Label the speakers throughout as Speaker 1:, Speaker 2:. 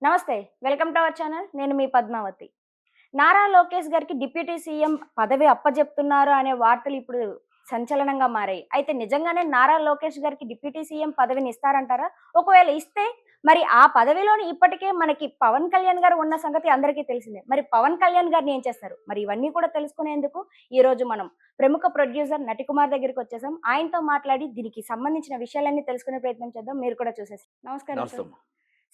Speaker 1: నమస్తే. Welcome to our channel. నేను మీ పద్మావతి. నారా లోకేష్ గారికి డిప్యూటీ సీఎం పదవి అప్పజెప్తున్నారు అనే వార్తలు ఇప్పుడు సంచలనంగా మారాయి. అయితే నిజంగానే నారా లోకేష్ గారికి డిప్యూటీ సీఎం పదవిని ఇస్తారంటారా? ఒకవేళ ఇస్తే మరి ఆ పదవిలోని ఇప్పటికే మనకి పవన్ కళ్యాణ్ గారు ఉన్న సంగతి అందరికీ తెలిసిందే. మరి పవన్ కళ్యాణ్ గారిని ఏం చేస్తారు? మరి ఇవన్నీ కూడా తెలుసుకునేందుకు ఈరోజు మనం ప్రముఖ ప్రొడ్యూసర్ నటికుమార్ దగ్గరికొచ్చేసాం. ఆయనతో మాట్లాడి దీనికి సంబంధించిన విషయాలన్నీ తెలుసుకునే ప్రయత్నం చేద్దాం. మీరు కూడా చూసేసి నమస్కారం
Speaker 2: నమస్తే
Speaker 1: సార్.
Speaker 2: అమ్మా.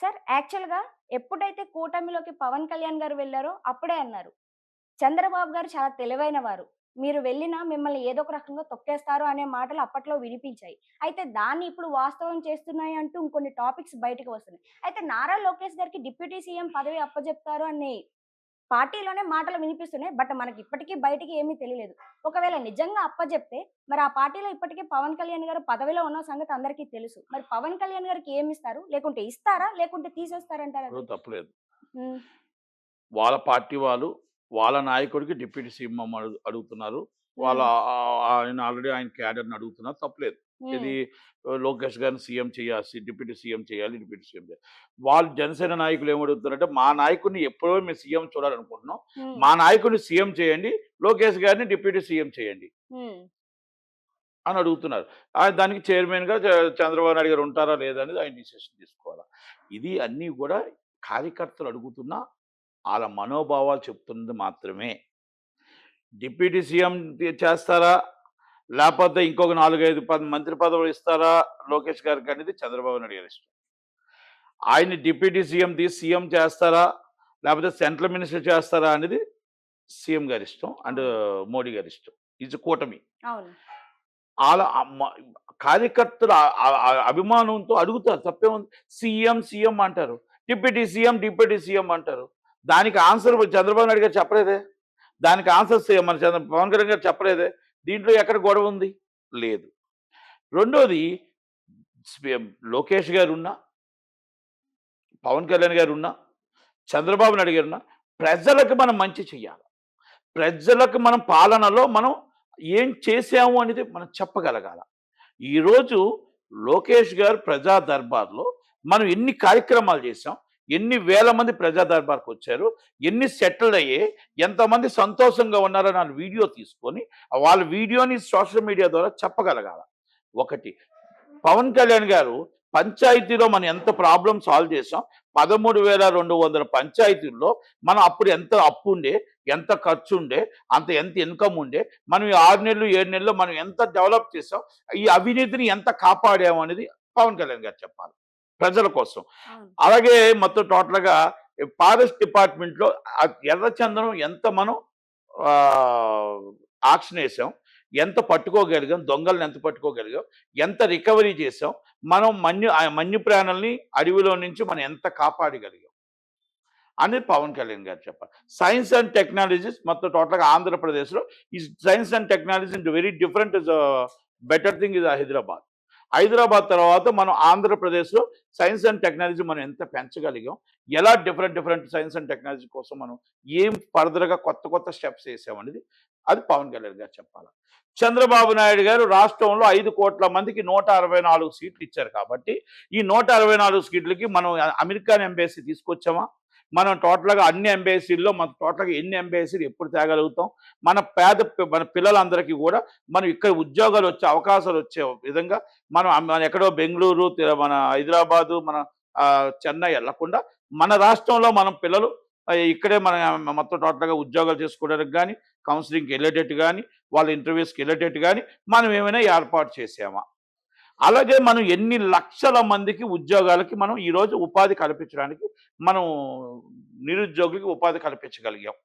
Speaker 1: సార్ యాక్చువల్‌గా ఎప్పుడైతే కూటమిలోకి పవన్ కళ్యాణ్ గారు వెళ్లారో అప్పుడే అన్నారు. చంద్రబాబు గారు చాలా తెలివైన వారు. మీరు వెళ్ళినా మిమ్మల్ని ఏదో ఒక రకంగా తొక్కేస్తారు అనే మాటలు అప్పట్లో వినిపించాయి. అయితే దాన్ని ఇప్పుడు వాస్తవం చేస్తున్నాయి అంటూ ఇంకొన్ని టాపిక్స్ బయటకు వస్తున్నాయి. అయితే నారా లోకేష్ గారికి డిప్యూటీ సీఎం పదవి అప్పజెప్తారు అని పార్టీలోనే మాటలు వినిపిస్తున్నాయి. బట్ మనకి ఇప్పటికి బయటికి ఏమీ తెలియలేదు. ఒకవేళ నిజంగా అప్పజెప్తే మరి ఆ పార్టీలో ఇప్పటికే పవన్ కళ్యాణ్ గారు పదవిలో ఉన్న సంగతి అందరికీ తెలుసు. మరి పవన్ కళ్యాణ్ గారికి ఏమిస్తారు? లేకుంటే ఇస్తారా? లేకుంటే తీసేస్తారంటారా అది?
Speaker 2: ఇప్పుడు తప్పులేదు.
Speaker 1: హ్మ్.
Speaker 2: వాళ్ళ పార్టీ వాళ్ళు, వాళ్ళ నాయకుడికి డిప్యూటీ సీఎం అడుగుతున్నారు. వాళ్ళ
Speaker 1: హ్మ్.
Speaker 2: ఆయన క్యాడర్‌ని అడుగుతున్నారు. తప్పులేదు.
Speaker 1: హ్మ్.
Speaker 2: ఇది లోకేష్ గారిని సీఎం చేయాల్సి, డిప్యూటీ సీఎం చేయాలి, డిప్యూటీ సీఎం చేయాలి. వాళ్ళు జనసేన నాయకులు ఏమడుగుతున్నారంటే, మా నాయకుడిని ఎప్పుడో మేము సీఎం చూడాలనుకుంటున్నాం.
Speaker 1: హ్మ్.
Speaker 2: మా నాయకుడిని సీఎం చేయండి. లోకేష్ గారిని డిప్యూటీ సీఎం చేయండి
Speaker 1: హ్మ్.
Speaker 2: అని అడుగుతున్నారు. దానికి చైర్మన్‌గా చంద్రబాబు నాయుడు గారు ఉంటారా లేదా అనేది ఆయన డిసిషన్ తీసుకోవాలా. ఇది అన్నీ కూడా కార్యకర్తలు అడుగుతున్న ఆళ్ళ మనోభావాలు చెప్తున్నది మాత్రమే. డిప్యూటీ సీఎం చేస్తారా? లేపోతే ఇంకొక 4, 5 మంత్రి పదవులు ఇస్తారా లోకేష్ గారికి అనేది చంద్రబాబు నాయుడు గారి ఇష్టం. ఆయన్ని డిప్యూటీ సీఎం తీసి సీఎం చేస్తారా? లేపోతే సెంట్రల్ మినిస్టర్ చేస్తారా అనేది సీఎం గారి ఇష్టం. అండ్
Speaker 1: అవును.
Speaker 2: మోడీ గారి ఇష్టం. ఇది కూటమి.
Speaker 1: అవును.
Speaker 2: ఆళ్ళ కార్యకర్తలు అభిమానంతో అడుగుతారు. తప్పేముంది? సీఎం, సీఎం అంటారు. డిప్యూటీ సీఎం, డిప్యూటీ సీఎం అంటారు. దానికి ఆన్సర్ చంద్రబాబు నాయుడు గారు చెప్పలేదే. దానికి ఆన్సర్ మన పవన్ కళ్యాణ్ గారు చెప్పలేదే. దీంట్లో ఎక్కడ గొడవ ఉంది? లేదు. రెండోది స్వీయం లోకేష్ గారున్నా, పవన్ కళ్యాణ్ గారున్నా, చంద్రబాబు నాయుడు గారున్నా ప్రజలకు మనం మంచి చేయాలి. ప్రజలకు మనం పాలనలో మనం ఏం చేసాము అనేది మనం చెప్పగలగాల. ఈరోజు లోకేష్ గారు ప్రజా దర్బార్‌లో మనం ఎన్ని కార్యక్రమాలు చేశాం. ఎన్ని వేల మంది ప్రజా దర్బార్‌కొచ్చారు. ఎన్ని సెటిల్డ్ అయ్యాయి. ఎంతమంది సంతోషంగా ఉన్నారని ఆళ్ళు వీడియో తీసుకొని, వాళ్ళ వీడియోని సోషల్ మీడియా ద్వారా చెప్పగలగాల. ఒకటి. పవన్ కళ్యాణ్ గారు పంచాయతీలో మనం ఎంత ప్రాబ్లమ్ సాల్వ్ చేసాం. 13,200 పంచాయతీల్లో మనం అప్పుడు ఎంత అప్పుండే, ఎంత ఖర్చుండే, ఎంత ఇన్‌కమ్ ఉండే, మనం ఈ 6 నెలలు, 7 నెలల్లో మనం ఎంత డెవలప్ చేసాం. ఈ అవినీతిని ఎంత కాపాడాము అనేది పవన్ కళ్యాణ్ గారు చెప్పాలి. ప్రజల కోసం.
Speaker 1: అవును.
Speaker 2: అలాగే మొత్తం టోటల్‌గా ఫారెస్ట్ డిపార్ట్‌మెంట్‌లో ఎర్రచందనం ఎంత మనం ఆహ్, ఆక్షన్ ఏసాం. ఎంత పట్టుకోగలిగాం, దొంగలను ఎంత పట్టుకోగలిగాం, ఎంత రికవరీ చేసాం, మనం మన్య ప్రాణుల్ని అడవిలో నుంచి మనం ఎంత కాపాడగలిగాం అనేది పవన్ కళ్యాణ్ గారు చెప్పాలి. సైన్స్ అండ్ టెక్నాలజీస్ మొత్తం టోటల్‌గా ఆంధ్రప్రదేశ్‌లో ఈ science and technology very different better thing is Hyderabad. Hyderabad తర్వాత మనం ఆంధ్రప్రదేశ్‌లో సైన్స్ అండ్ టెక్నాలజీ మనం ఎంత పెంచగలిగాం, ఎలా different different science and technology కోసం మనం ఏం ఫర్దర్‌గా కొత్త కొత్త స్టెప్స్ ఏసామనేది అది పవన్ కళ్యాణ్ గారు చెప్పాలి. చంద్రబాబు నాయుడు గారు రాష్ట్రంలో 5,00,00,000 మందికి 164 సీట్లు ఇచ్చారు కాబట్టి, ఈ 164 సీట్లకి మనం అమెరికన్ ఎంబసీ తీసుకొచ్చామా? మనం టోటల్‌గా అన్ని ఎంబసీల్లో మనం టోటల్‌గా ఎన్ని ఎంబసీలు ఎప్పుడు తేగలుగుతాం? మన పిల్లలందరికీ కూడా మనం ఇక్కడ ఉద్యోగాలు వచ్చే అవకాశాలు వచ్చే విధంగా మనం ఎక్కడో బెంగుళూరు, మన హైదరాబాదు, మన చెన్నై ఎళ్ళకుండా మన రాష్ట్రంలో మనం పిల్లలు ఇక్కడే మన మొత్తం టోటల్‌గా ఉద్యోగాలు చేసుకోవడానికి గాని, కౌన్సెలింగ్‌కి ఎళ్ళేటట్టు గాని, వాళ్ళ ఇంటర్వ్యూస్‌కి ఎళ్ళేటట్టు గాని మనం ఏమైనా ఏర్పాటు చేసామా? అలాగే మనం ఎన్ని లక్షల మందికి ఉద్యోగాలకి మనం ఈరోజు ఉపాధి కల్పించడానికి మనం నిరుద్యోగులకి ఉపాధి కల్పించగలిగాం.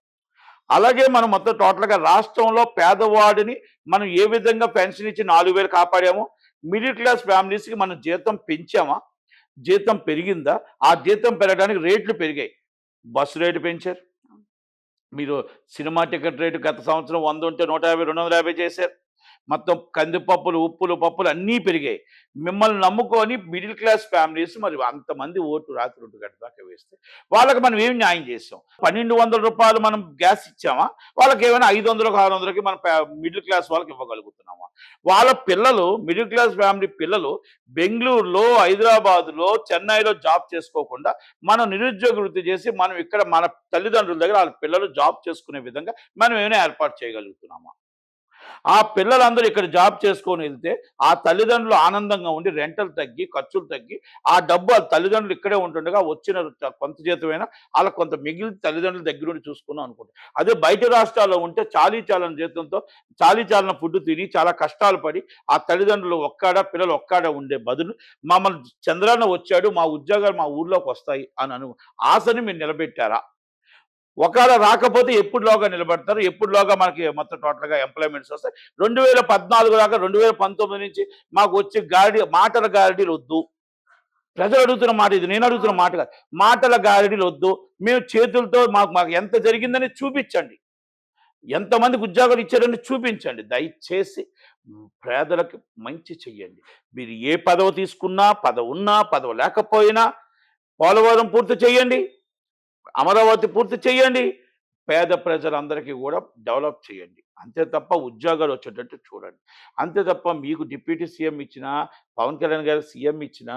Speaker 2: అలాగే మనం మొత్తం టోటల్‌గా రాష్ట్రంలో పేదవాడిని మనం ఏ విధంగా పెన్షన్ ఇచ్చి 4,000 కాపాడామో, మిడిల్ క్లాస్ ఫ్యామిలీస్‌కి మనం జీతం పెంచామా? జీతం పెరిగిందా? ఆ జీతం పెరగడానికి రేట్లు పెరిగాయి. బస్సు రేటు పెంచారు. మీరు సినిమా టికెట్ రేటు గత సంవత్సరం 100 ఉంటే 150, 250 చేశారు. మొత్తం కందిపప్పులు, ఉప్పులు, పప్పులు అన్నీ పెరిగాయి. మిమ్మల్ని నమ్ముకొని మిడిల్ క్లాస్ ఫ్యామిలీస్ మరి అంతమంది ఓటు రాత్రి 2 గంటల దాకా వేస్తే వాళ్ళకి మనం ఏం న్యాయం చేసాం? ₹1,200 మనం గ్యాస్ ఇచ్చామా? వాళ్ళకి ఏమైనా 500, 600కి మన మిడిల్ క్లాస్ వాళ్ళకి ఇవ్వగలుగుతున్నామా? వాళ్ళ పిల్లలు, మిడిల్ క్లాస్ ఫ్యామిలీ పిల్లలు బెంగళూరులో, హైదరాబాద్లో, చెన్నైలో జాబ్ చేసుకోకుండా మనం నిరుద్యోగ వృత్తి చేసి మనం ఇక్కడ మన తల్లిదండ్రుల దగ్గర వాళ్ళ పిల్లలు జాబ్ చేసుకునే విధంగా మనం ఏమైనా ఏర్పాటు చేయగలుగుతున్నామా? ఆ పిల్లలందరూ ఇక్కడ జాబ్ చేసుకొని వెళ్తే ఆ తల్లిదండ్రులు ఆనందంగా ఉండి రెంటలు తగ్గి, ఖర్చులు తగ్గి, ఆ డబ్బు ఆ తల్లిదండ్రులు ఇక్కడే ఉంటుండగా వచ్చిన కొంత జీతమైనా వాళ్ళకి కొంత మిగిలి తల్లిదండ్రుల దగ్గర నుండి చూసుకుందాం అనుకుంటారు. అదే బయట రాష్ట్రాల్లో ఉంటే చాలీచాలని జీతంతో చాలీచాలన ఫుడ్ తిని చాలా కష్టాలు పడి ఆ తల్లిదండ్రులు పిల్లలు ఒక్కాడ ఉండే బదులు మమ్మల్ని చంద్రన్న వచ్చాడు, మా ఉద్యోగాలు మా ఊర్లోకి వస్తాయి అని ఆశని మీరు నిలబెట్టారా? ఒకవేళ రాకపోతే ఎప్పుడులోగా నిలబడతారు? ఎప్పుడులోగా మనకి మొత్తం టోటల్‌గా ఎంప్లాయ్‌మెంట్స్ వస్తాయి? 2014 దాకా 2019 నుంచి మాకు వచ్చే మాటల గారడీలొద్దు. ప్రజలు అడుగుతున్న మాట ఇది. నేను అడుగుతున్న మాట కాదు. మాటల గారడీలొద్దు. మేము చేతులతో మాకు ఎంత జరిగిందని చూపించండి. ఎంతమందికి ఉద్యోగాలు ఇచ్చారని చూపించండి. దయచేసి పేదలకు మంచి చెయ్యండి. మీరు ఏ పదవి తీసుకున్నా, పదవున్నా, పదవి లేకపోయినా పోలవరం పూర్తి చేయండి. అమరావతి పూర్తి చేయండి. పేద ప్రజలందరికీ కూడా డెవలప్ చేయండి. అంతే తప్ప ఉద్యోగాలు వచ్చేటట్టు చూడండి. అంతే తప్ప మీకు డిప్యూటీ సీఎం ఇచ్చినా, పవన్ కళ్యాణ్ గారికి సీఎం ఇచ్చినా,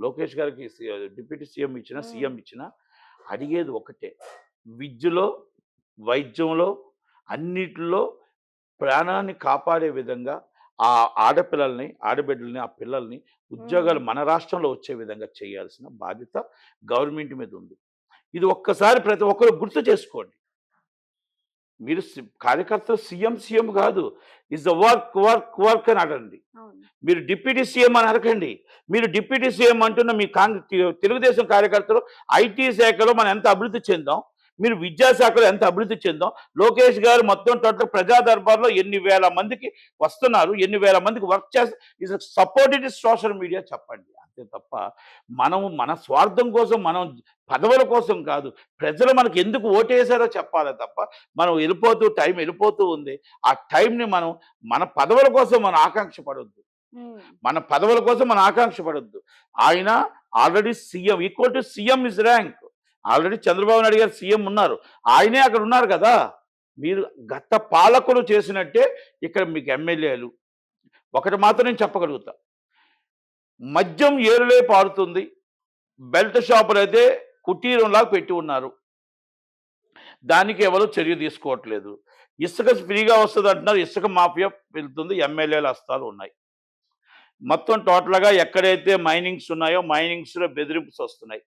Speaker 2: లోకేష్ గారికి డిప్యూటీ సీఎం ఇచ్చినా, సీఎం ఇచ్చినా అడిగేది ఒకటే. విద్యలో, వైద్యంలో, అన్నిటిలో ప్రాణాన్ని కాపాడే విధంగా ఆ ఆడపిల్లల్ని, ఆడబిడ్డల్ని, ఆ పిల్లల్ని ఉద్యోగాలు మన రాష్ట్రంలో వచ్చే విధంగా చేయాల్సిన బాధ్యత గవర్నమెంట్ మీద ఉంది. ఇది ఒక్కసారి ప్రతి ఒక్కరు గుర్తు చేసుకోండి. మీరు కార్యకర్త సీఎం కాదు. ఇస్ ద వర్క్ అని అనండి. మీరు డిప్యూటీ సీఎం అని అనకండి. మీరు డిప్యూటీ సీఎం అంటున్న మీ తెలుగుదేశం కార్యకర్తలు ఐటీ శాఖలో మనం ఎంత అభివృద్ధి చెందాం, మీరు విద్యాశాఖలో ఎంత అభివృద్ధి చెందాం, లోకేష్ గారు మొత్తం టోటల్ ప్రజా దర్బార్లో ఎన్ని వేల మందికి వస్తున్నారు, ఎన్ని వేల మందికి వర్క్ చేస్తారు. ఇస్ సపోర్టెడ్ సోషల్ మీడియా చెప్పండి. అంతే తప్ప మన స్వార్థం కోసం, మనం పదవుల కోసం కాదు. ప్రజలు మనకు ఎందుకు ఓటేశారో చెప్పాలి తప్ప మనం టైం వెళ్ళిపోతూ ఉంది. ఆ టైంని మనం మన పదవుల కోసం మనం ఆకాంక్ష పడొద్దు. మన పదవుల కోసం మనం ఆకాంక్ష పడొద్దు. ఆయన already CM, equal to CM is rank. Already Chandrababu Naidu గారు సీఎం ఉన్నారు. ఆయనే అక్కడ ఉన్నారు కదా. మీరు గత పాలకులు చేసినట్టే ఇక్కడ మీకు ఎమ్మెల్యేలు. ఒకటి మాత్రం నేను చెప్పగలుగుతా. మద్యం ఏరులే పారుతుంది. బెల్ట్ షాపులు అయితే కుటీరంలాగా పెట్టి ఉన్నారు. దానికి ఎవరు చర్య తీసుకోవట్లేదు. ఇసుక ఫ్రీగా వస్తుంది అంటున్నారు. ఇసుక మాఫియా వెళ్తుంది. ఎమ్మెల్యేల హస్తాలు ఉన్నాయి. మొత్తం టోటల్గా ఎక్కడైతే మైనింగ్స్ ఉన్నాయో మైనింగ్స్లో బెదిరింపులు వస్తున్నాయి.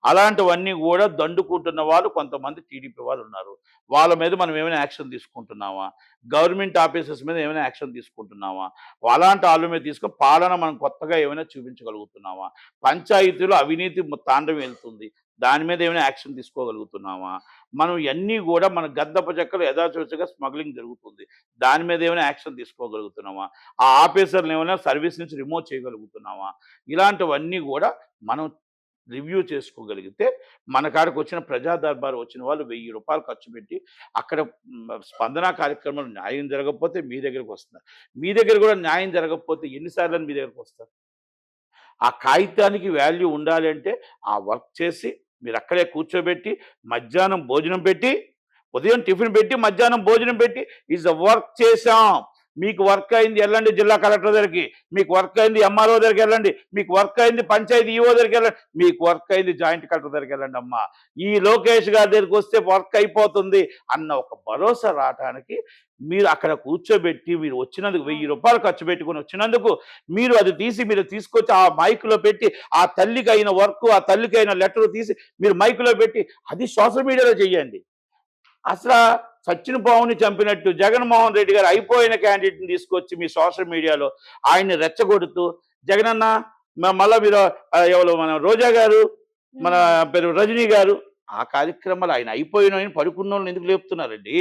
Speaker 2: అలాంటివన్నీ కూడా దండుకుంటున్న వాళ్ళు కొంతమంది టీడీపీ వాళ్ళు ఉన్నారు. వాళ్ళ మీద మనం ఏమైనా యాక్షన్ తీసుకుంటున్నామా? గవర్నమెంట్ ఆఫీసర్స్ మీద ఏమైనా యాక్షన్ తీసుకుంటున్నామా? అలాంటి వాళ్ళ మీద తీసుకొని పాలన మనం కొత్తగా ఏమైనా చూపించగలుగుతున్నామా? పంచాయతీలో అవినీతి తాండవం వెళ్తుంది. దాని మీద ఏమైనా యాక్షన్ తీసుకోగలుగుతున్నామా? మనం ఇవన్నీ కూడా మన గద్దప చెక్కలు యథాచోచగా స్మగ్లింగ్ జరుగుతుంది. దాని మీద ఏమైనా యాక్షన్ తీసుకోగలుగుతున్నామా? ఆ ఆఫీసర్లు ఏమైనా సర్వీస్ నుంచి రిమూవ్ చేయగలుగుతున్నామా? ఇలాంటివన్నీ కూడా మనం రివ్యూ చేసుకోగలిగితే మన కాడికి వచ్చిన ప్రజా దర్బారు వచ్చిన వాళ్ళు ₹1000 ఖర్చు పెట్టి అక్కడ స్పందన కార్యక్రమంలో న్యాయం జరగకపోతే మీ దగ్గరకు వస్తున్నారు. మీ దగ్గర కూడా న్యాయం జరగకపోతే ఎన్నిసార్లు మీ దగ్గరకు వస్తారు? ఆ కాగితానికి వాల్యూ ఉండాలి అంటే ఆ వర్క్ చేసి మీరు అక్కడే కూర్చోబెట్టి మధ్యాహ్నం భోజనం పెట్టి, ఉదయం టిఫిన్ పెట్టి, మధ్యాహ్నం భోజనం పెట్టి ఈజ్ వర్క్ చేశాం. మీకు వర్క్ అయింది వెళ్ళండి జిల్లా కలెక్టర్ దగ్గరికి, మీకు వర్క్ అయింది ఎంఆర్ఓ దగ్గరికి వెళ్ళండి, మీకు వర్క్ అయింది పంచాయతీ ఈఓ దగ్గరికి వెళ్ళండి, మీకు వర్క్ అయింది జాయింట్ కలెక్టర్ దగ్గరికి వెళ్ళండి. అమ్మా ఈ లోకేష్ గారి దగ్గరికి వస్తే వర్క్ అయిపోతుంది అన్న ఒక భరోసా రావడానికి మీరు అక్కడ కూర్చోబెట్టి, మీరు వచ్చినందుకు ₹1000 ఖర్చు పెట్టుకుని వచ్చినందుకు మీరు అది తీసి మీరు తీసుకొచ్చి ఆ మైక్లో పెట్టి, ఆ తల్లికి అయిన వర్క్, ఆ తల్లికి అయిన లెటర్ తీసి మీరు మైక్లో పెట్టి అది సోషల్ మీడియాలో చెయ్యండి. అసలు సచిన్ పావుని చంపినట్టు జగన్మోహన్ రెడ్డి గారు అయిపోయిన క్యాండిడేట్ని తీసుకొచ్చి మీ సోషల్ మీడియాలో ఆయన్ని రెచ్చగొడుతూ, జగనన్న మళ్ళీ మీరు ఎవరు మన రోజా గారు, మన పేరు రజనీ గారు, ఆ కార్యక్రమాలు ఆయన అయిపోయిన పడుకున్న వాళ్ళని ఎందుకు లేపుతున్నారండి?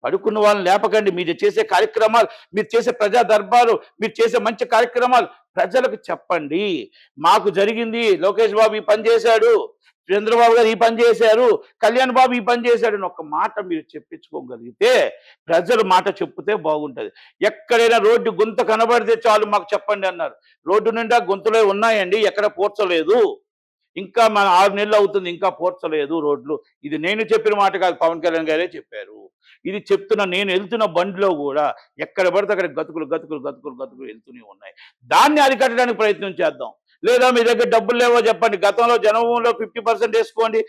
Speaker 2: పడుకున్న వాళ్ళని లేపకండి. మీరు చేసే కార్యక్రమాలు, మీరు చేసే ప్రజా దర్బారు, మీరు చేసే మంచి కార్యక్రమాలు ప్రజలకు చెప్పండి. మాకు జరిగింది, లోకేష్ బాబు ఈ పని చేశాడు, చంద్రబాబు గారు ఈ పని చేశారు, కళ్యాణ్ బాబు ఈ పని చేశాడు అని ఒక్క మాట మీరు చెప్పించుకోగలిగితే, ప్రజల మాట చెప్తే బాగుంటది. ఎక్కడైనా రోడ్డు గుంత కనబడితే చాలు మాకు చెప్పండి అన్నారు. రోడ్డు నిండా గుంతలే ఉన్నాయండి, ఎక్కడ పూడ్చలేదు. ఇంకా మన 6 నెలలు అవుతుంది, ఇంకా పూడ్చలేదు రోడ్లు. ఇది నేను చెప్పిన మాట కాదు, పవన్ కళ్యాణ్ గారే చెప్పారు. ఇది చెప్తున్న నేను వెళ్తున్న బండిలో కూడా ఎక్కడ పడితే అక్కడ గతుకులు గతుకులు గతుకులు గతుకులు వెళ్తూనే ఉన్నాయి. దాన్ని అరికట్టడానికి ప్రయత్నం చేద్దాం. లేదా మీ దగ్గర డబ్బులు లేవో చెప్పండి, గతంలో జనభూమిలో 50% వేసుకోండి,